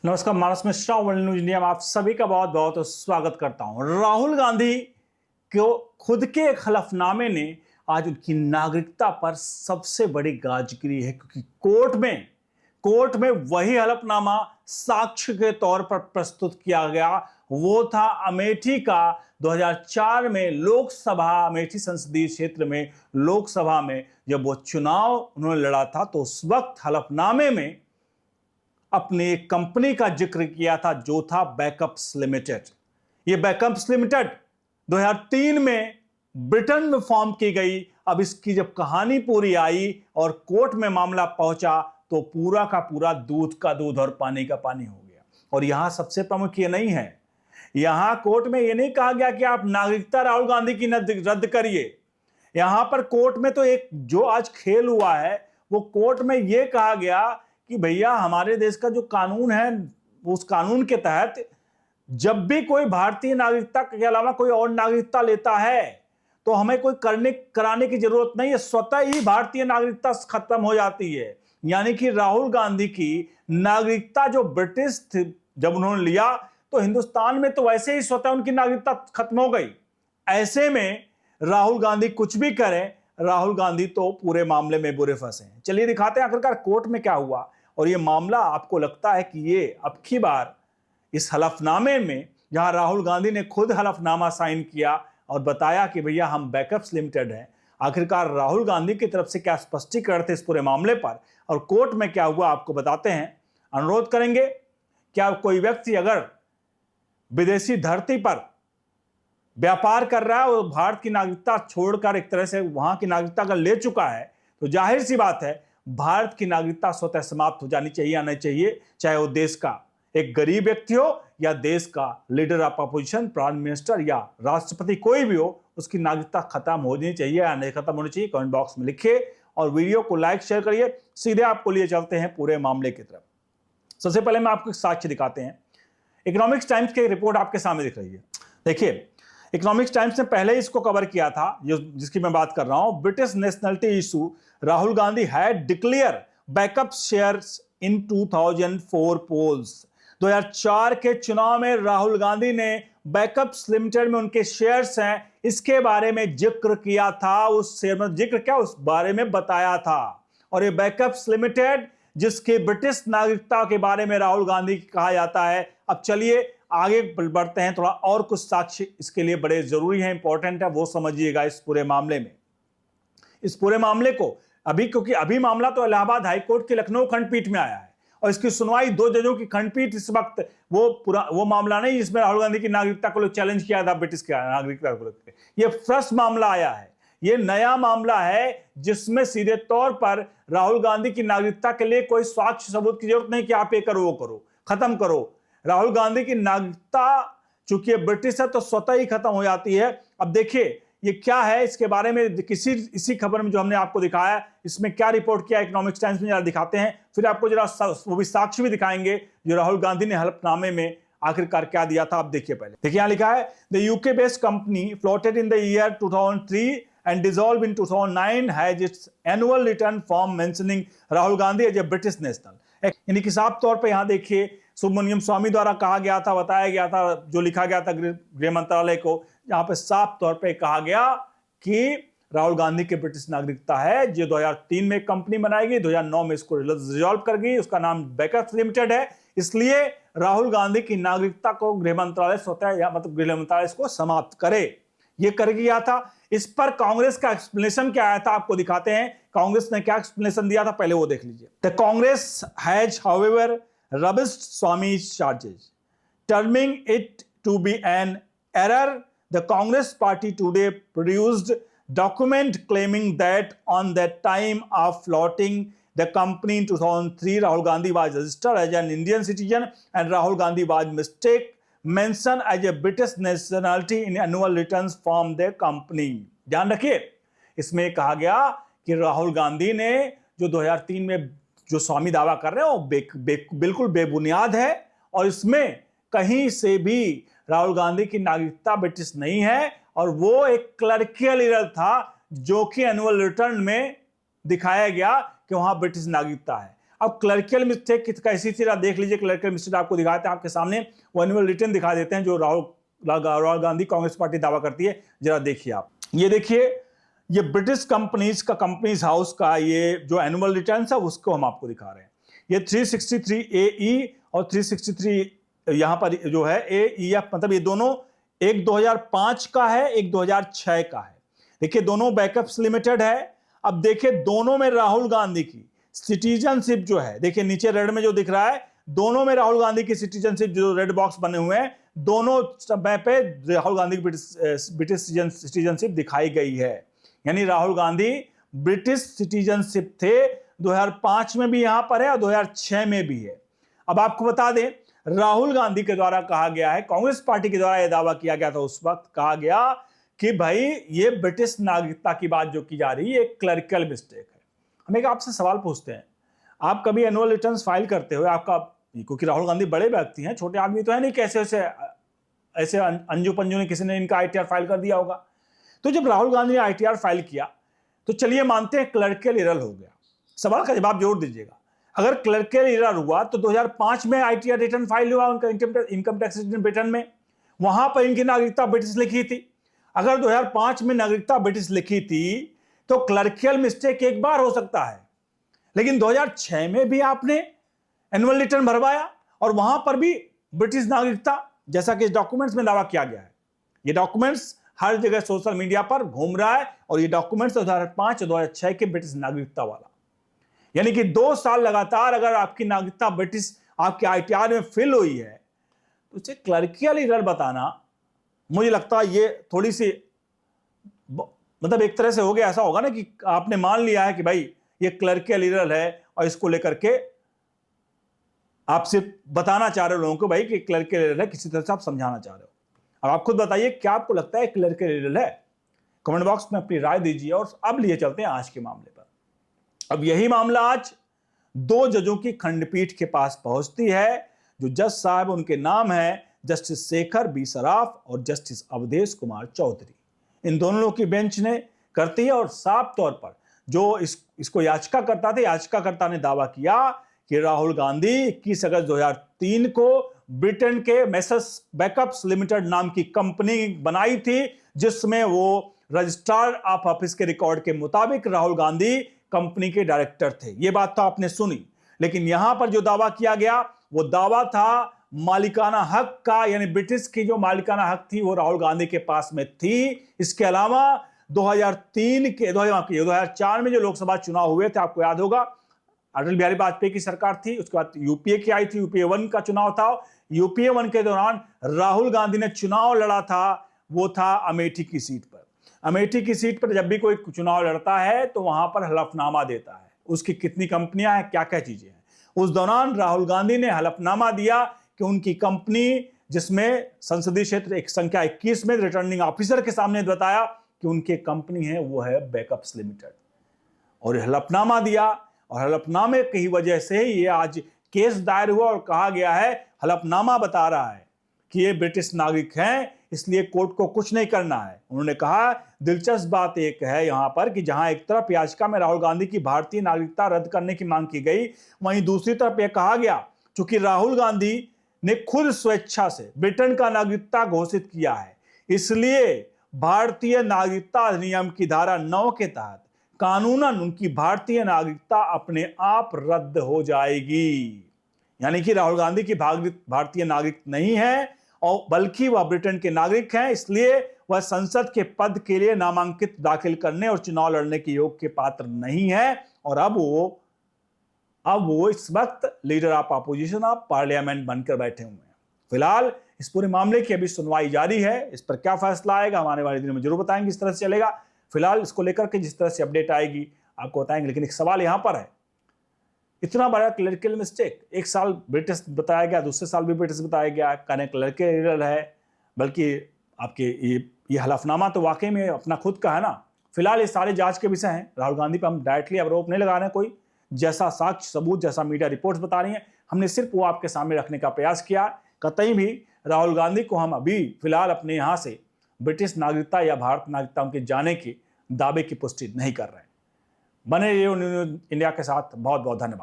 नमस्कार, मानस Mishra, world news India में आप सभी का बहुत बहुत स्वागत करता हूं। राहुल गांधी को खुद के एक हलफनामे ने आज उनकी नागरिकता पर सबसे बड़ी गाजगिरी है, क्योंकि कोर्ट में वही हलफनामा साक्ष्य के तौर पर प्रस्तुत किया गया। वो था अमेठी का 2004 में लोकसभा, अमेठी संसदीय क्षेत्र में लोकसभा में जब वो चुनाव उन्होंने लड़ा था, तो उस वक्त हलफनामे में अपनी एक कंपनी का जिक्र किया था जो था बैकअप्स लिमिटेड। ये बैकअप्स लिमिटेड 2003 में ब्रिटेन में फॉर्म की गई। अब इसकी जब कहानी पूरी आई और कोर्ट में मामला पहुंचा तो पूरा का पूरा दूध का दूध और पानी का पानी हो गया। और यहां सबसे प्रमुख ये नहीं है, यहां कोर्ट में ये नहीं कहा गया कि आप नागरिकता राहुल गांधी की रद्द करिए। यहां पर कोर्ट में तो एक जो आज खेल हुआ है, वो कोर्ट में यह कहा गया कि भैया हमारे देश का जो कानून है, उस कानून के तहत जब भी कोई भारतीय नागरिकता के अलावा कोई और नागरिकता लेता है तो हमें कोई कराने की जरूरत नहीं है, स्वतः ही भारतीय नागरिकता खत्म हो जाती है। यानी कि राहुल गांधी की नागरिकता जो ब्रिटिश थी, जब उन्होंने लिया तो हिंदुस्तान में तो वैसे ही स्वतः उनकी नागरिकता खत्म हो गई। ऐसे में राहुल गांधी कुछ भी करें, राहुल गांधी तो पूरे मामले में बुरे फंसे हैं। चलिए दिखाते हैं आखिरकार कोर्ट में क्या हुआ। और ये मामला आपको लगता है कि ये अब की बार इस हलफनामे में, जहां राहुल गांधी ने खुद हलफनामा साइन किया और बताया कि भैया हम बैकअप्स लिमिटेड हैं, आखिरकार राहुल गांधी की तरफ से क्या स्पष्टीकरण थे इस पूरे मामले पर और कोर्ट में क्या हुआ, आपको बताते हैं। अनुरोध करेंगे, क्या कोई व्यक्ति अगर विदेशी धरती पर व्यापार कर रहा है और भारत की नागरिकता छोड़कर एक तरह से वहां की नागरिकता अगर ले चुका है, तो जाहिर सी बात है भारत की नागरिकता स्वतः समाप्त हो जानी चाहिए या नहीं चाहिए, चाहे वो देश का एक गरीब व्यक्ति हो या देश का leader of opposition, prime minister या राष्ट्रपति, कोई भी हो, उसकी नागरिकता खत्म होनी चाहिए या नहीं खत्म होनी चाहिए। कमेंट बॉक्स में लिखिए और वीडियो को लाइक शेयर करिए। सीधे आपको लिए चलते हैं पूरे मामले की तरफ। सबसे पहले मैं आपको एक साक्ष्य दिखाते हैं। इकोनॉमिक्स टाइम्स की रिपोर्ट आपके सामने दिख रही है। देखिए, इकोनॉमिक्स टाइम्स ने पहले ही इसको कवर किया था, जिसकी मैं बात कर रहा हूं। British nationality issue, Rahul Gandhi had declare backup shares in 2004 polls. 2004 के चुनाव में राहुल गांधी ने बैकअप्स लिमिटेड में उनके शेयर्स हैं, इसके बारे में जिक्र किया था। उस शेयर में जिक्र क्या, उस बारे में बताया था। और ये बैकअप्स लिमिटेड, जिसके ब्रिटिश नागरिकता के बारे में राहुल गांधी कहा जाता है। अब चलिए आगे बढ़ते हैं, थोड़ा और कुछ साक्ष्य इसके लिए बड़े जरूरी हैं, इंपॉर्टेंट है, वो समझिएगा इस पूरे मामले में। इस पूरे मामले को क्योंकि अभी मामला तो इलाहाबाद हाईकोर्ट की लखनऊ खंडपीठ में आया है और इसकी सुनवाई 2 जजों की खंडपीठ इस वक्त, वो मामला नहीं जिसमें राहुल गांधी की नागरिकता को चैलेंज किया था, ब्रिटिश की नागरिकता को लेकर। ये फर्स्ट मामला आया है, ये नया मामला है जिसमें सीधे तौर पर राहुल गांधी की नागरिकता के लिए कोई साक्ष्य सबूत की जरूरत नहीं कि आप ये करो वो करो, खत्म करो। राहुल गांधी की नागरिकता चूंकि ब्रिटिश है तो स्वतः ही खत्म हो जाती है। अब देखिए ये क्या है, इसके बारे में इसी खबर में जो हमने आपको दिखाया, इसमें क्या रिपोर्ट किया इकोनॉमिक्स टाइम्स में, जरा दिखाते हैं। फिर आपको जरा वो भी साक्ष्य भी दिखाएंगे जो राहुल गांधी ने हलफनामे में आखिरकार क्या दिया था। आप देखिए, पहले देखिए यहां लिखा है, the UK based company floated in the year 2003 and dissolved in 2009 has its annual return form mentioning Rahul Gandhi as a British national। यानी कि साफ तौर पे यहां देखिए सुब्रमण्यम स्वामी द्वारा कहा गया था, बताया गया था, जो लिखा गया था गृह मंत्रालय को, यहां पे साफ तौर पे कहा गया कि राहुल गांधी की ब्रिटिश नागरिकता है, जो 2003 में कंपनी बनाई गई, 2009 में इसको डिसॉल्व कर गई, उसका नाम बैकअप्स लिमिटेड है। इसलिए राहुल गांधी की नागरिकता को गृह मंत्रालय स्वतः या मतलब गृह मंत्रालय इसको समाप्त करे, ये कर गया था। इस पर कांग्रेस का एक्सप्लेनेशन क्या आया था, आपको दिखाते हैं। कांग्रेस ने क्या एक्सप्लेनेशन दिया था, पहले वो देख लीजिए। The Congress has however rubbished स्वामी's charges, terming it to be an error. The Congress party today produced document claiming that on the time of floating the company in 2003, Rahul Gandhi was registered as an Indian citizen and Rahul Gandhi was mistake mentioned as a British nationality in annual returns from the company। ध्यान रखिए, इसमें कहा गया कि राहुल गांधी ने जो 2003 में जो स्वामी दावा कर रहे हैं वो बिल्कुल बेबुनियाद है और इसमें कहीं से भी राहुल गांधी की नागरिकता ब्रिटिश नहीं है और वो एक क्लर्कियल एरर था जो कि एनुअल रिटर्न में दिखाया गया कि वहां ब्रिटिश नागरिकता है। अब क्लर्कियल मिस्टेक कैसी थी देख लीजिए। क्लर्कियल मिस्टेक आपको दिखाते हैं आपके सामने, वो एनुअल रिटर्न दिखा देते हैं जो राहुल गांधी कांग्रेस पार्टी दावा करती है। जरा देखिए आप, ये देखिए, ये ब्रिटिश कंपनीज हाउस का ये जो एनुअल रिटर्न है उसको हम आपको दिखा रहे हैं। ये 363 AE और 363 यहां पर जो है AEF, मतलब ये दोनों, एक 2005 का है, एक 2006 का है। देखिए दोनों बैकअप्स लिमिटेड है। अब देखिए दोनों में राहुल गांधी की सिटीजनशिप जो है, देखिए नीचे रेड में जो दिख रहा है, दोनों में राहुल गांधी की सिटीजनशिप, जो रेड बॉक्स बने हुए हैं, दोनों समय पे राहुल गांधी की ब्रिटिश सिटीजनशिप दिखाई गई है। यानी राहुल गांधी ब्रिटिश सिटीजनशिप थे, 2005 में भी यहां पर है और 2006 में भी है। अब आपको बता दें, राहुल गांधी के द्वारा कहा गया है, कांग्रेस पार्टी के द्वारा यह दावा किया गया था, उस वक्त कहा गया कि भाई ये ब्रिटिश नागरिकता की बात जो की जा रही है एक क्लर्कियल मिस्टेक है। हम एक आपसे सवाल पूछते हैं, आप कभी एनुअल रिटर्न्स फाइल करते हो? आपका, क्योंकि राहुल गांधी बड़े व्यक्ति हैं, छोटे आदमी तो है नहीं, कैसे ऐसे अंजू पंजू ने किसी ने इनका ITR फाइल कर दिया होगा। तो जब राहुल गांधी ने ITR फाइल किया तो चलिए मानते हैं क्लर्कियल एरर हो गया। सवाल का जवाब जरूर दीजिएगा, अगर क्लर्कियल एरर हुआ तो 2005 में ITR रिटर्न फाइल हुआ उनका इनकम टैक्स रिटर्न में, वहां पर इनकी नागरिकता ब्रिटिश लिखी थी। अगर 2005 में नागरिकता ब्रिटिश लिखी थी तो क्लर्कियल मिस्टेक एक बार हो सकता है, लेकिन 2006 में भी आपने एनुअल रिटर्न भरवाया और वहां पर भी ब्रिटिश नागरिकता, जैसा कि इस डॉक्यूमेंट्स में दावा किया गया है। ये डॉक्यूमेंट्स हर जगह सोशल मीडिया पर घूम रहा है और ये डॉक्यूमेंट्स 2005 और 2006 के ब्रिटिश नागरिकता वाला, यानी कि 2 साल लगातार अगर आपकी नागरिकता ब्रिटिश आपके ITR में फिल हुई है तो उसे क्लर्कियल एरर बताना, मुझे लगता है ये थोड़ी सी, मतलब एक तरह से हो गया, ऐसा होगा ना कि आपने मान लिया है कि भाई ये क्लर्कियल एरर है और इसको लेकर के आप सिर्फ बताना चाह रहे हो लोगों को भाई कि क्लर्कियल एरर है, किसी तरह से आप समझाना चाह रहे हो। अब आप खुद बताइए क्या आपको लगता है क्लर्कियल एरर है? कमेंट बॉक्स में अपनी राय दीजिए। और अब लिए चलते हैं आज के मामले पर। अब यही मामला आज 2 जजों की खंडपीठ के पास पहुंचती है। जो जज साहब, उनके नाम है जस्टिस शेखर B सराफ और जस्टिस अवधेश कुमार चौधरी। इन दोनों की बेंच ने करती है और साफ तौर पर जो इसको याचिकाकर्ता ने दावा किया कि राहुल गांधी 21 अगस्त 2003 को ब्रिटेन के मेसर्स बैकअप्स लिमिटेड नाम की कंपनी बनाई थी, जिसमें वो रजिस्ट्रार ऑफ ऑफिस के रिकॉर्ड के मुताबिक राहुल गांधी कंपनी के डायरेक्टर थे। ये बात तो आपने सुनी, लेकिन यहां पर जो दावा किया गया वो दावा था मालिकाना हक का, यानी ब्रिटिश की जो मालिकाना हक थी वो राहुल गांधी के पास में थी। इसके अलावा 2004 में जो लोकसभा चुनाव हुए थे, आपको याद होगा, अटल बिहारी वाजपेयी की सरकार थी, उसके बाद UPA की आई थी, UPA 1 का चुनाव था। UPA 1 के दौरान राहुल गांधी ने चुनाव लड़ा था, वो था अमेठी की सीट पर। अमेठी की सीट पर जब भी कोई चुनाव लड़ता है तो वहां पर हलफनामा देता है, उसकी कितनी कंपनियां हैं, क्या क्या चीजें हैं। उस दौरान राहुल गांधी ने हलफनामा दिया कि उनकी कंपनी, जिसमें संसदीय क्षेत्र एक संख्या 21 में रिटर्निंग ऑफिसर के सामने बताया कि उनकी कंपनी है वो है बैकअप्स लिमिटेड, और हलफनामा दिया। और हलफनामे की वजह से ये आज केस दायर हुआ और कहा गया है हलफनामा बता रहा है कि ये ब्रिटिश नागरिक हैं, इसलिए कोर्ट को कुछ नहीं करना है। उन्होंने कहा दिलचस्प बात एक है यहां पर कि जहां एक तरफ याचिका में राहुल गांधी की भारतीय नागरिकता रद्द करने की मांग की गई, वहीं दूसरी तरफ यह कहा गया चूंकि राहुल गांधी ने खुद स्वेच्छा से ब्रिटेन का नागरिकता घोषित किया है, इसलिए भारतीय नागरिकता अधिनियम की धारा 9 के तहत कानूनन उनकी भारतीय नागरिकता अपने आप रद्द हो जाएगी। यानी कि राहुल गांधी की भारतीय नागरिक नहीं है और बल्कि वह ब्रिटेन के नागरिक हैं, इसलिए वह संसद के पद के लिए नामांकित दाखिल करने और चुनाव लड़ने के योग के पात्र नहीं है। और अब वो इस वक्त leader of opposition of parliament बनकर बैठे हुए हैं। फिलहाल इस पूरे मामले की अभी सुनवाई जारी है, इस पर क्या फैसला आएगा हम आने वाले दिनों में जरूर बताएंगे इस तरह से चलेगा। फिलहाल इसको लेकर के जिस तरह से अपडेट आएगी आपको बताएंगे। लेकिन एक सवाल यहां पर है, इतना बड़ा क्लर्कियल मिस्टेक, एक साल ब्रिटिश बताया गया, दूसरे साल भी ब्रिटिश बताया गया, कहने क्लर्कियल एरर है, बल्कि आपके ये हलफनामा तो वाकई में अपना खुद का है ना। फिलहाल ये सारे जांच के विषय हैं, राहुल गांधी पर हम डायरेक्टली आरोप नहीं लगा रहे हैं कोई, जैसा साक्ष्य सबूत जैसा मीडिया रिपोर्ट्स बता रही हैं हमने सिर्फ वो आपके सामने रखने का प्रयास किया। कतई भी राहुल गांधी को हम अभी फिलहाल अपने यहाँ से ब्रिटिश नागरिकता या भारत नागरिकता उनके जाने के दावे की पुष्टि नहीं कर रहे हैं। बने रहिए न्यूज़ इंडिया के साथ। बहुत बहुत धन्यवाद।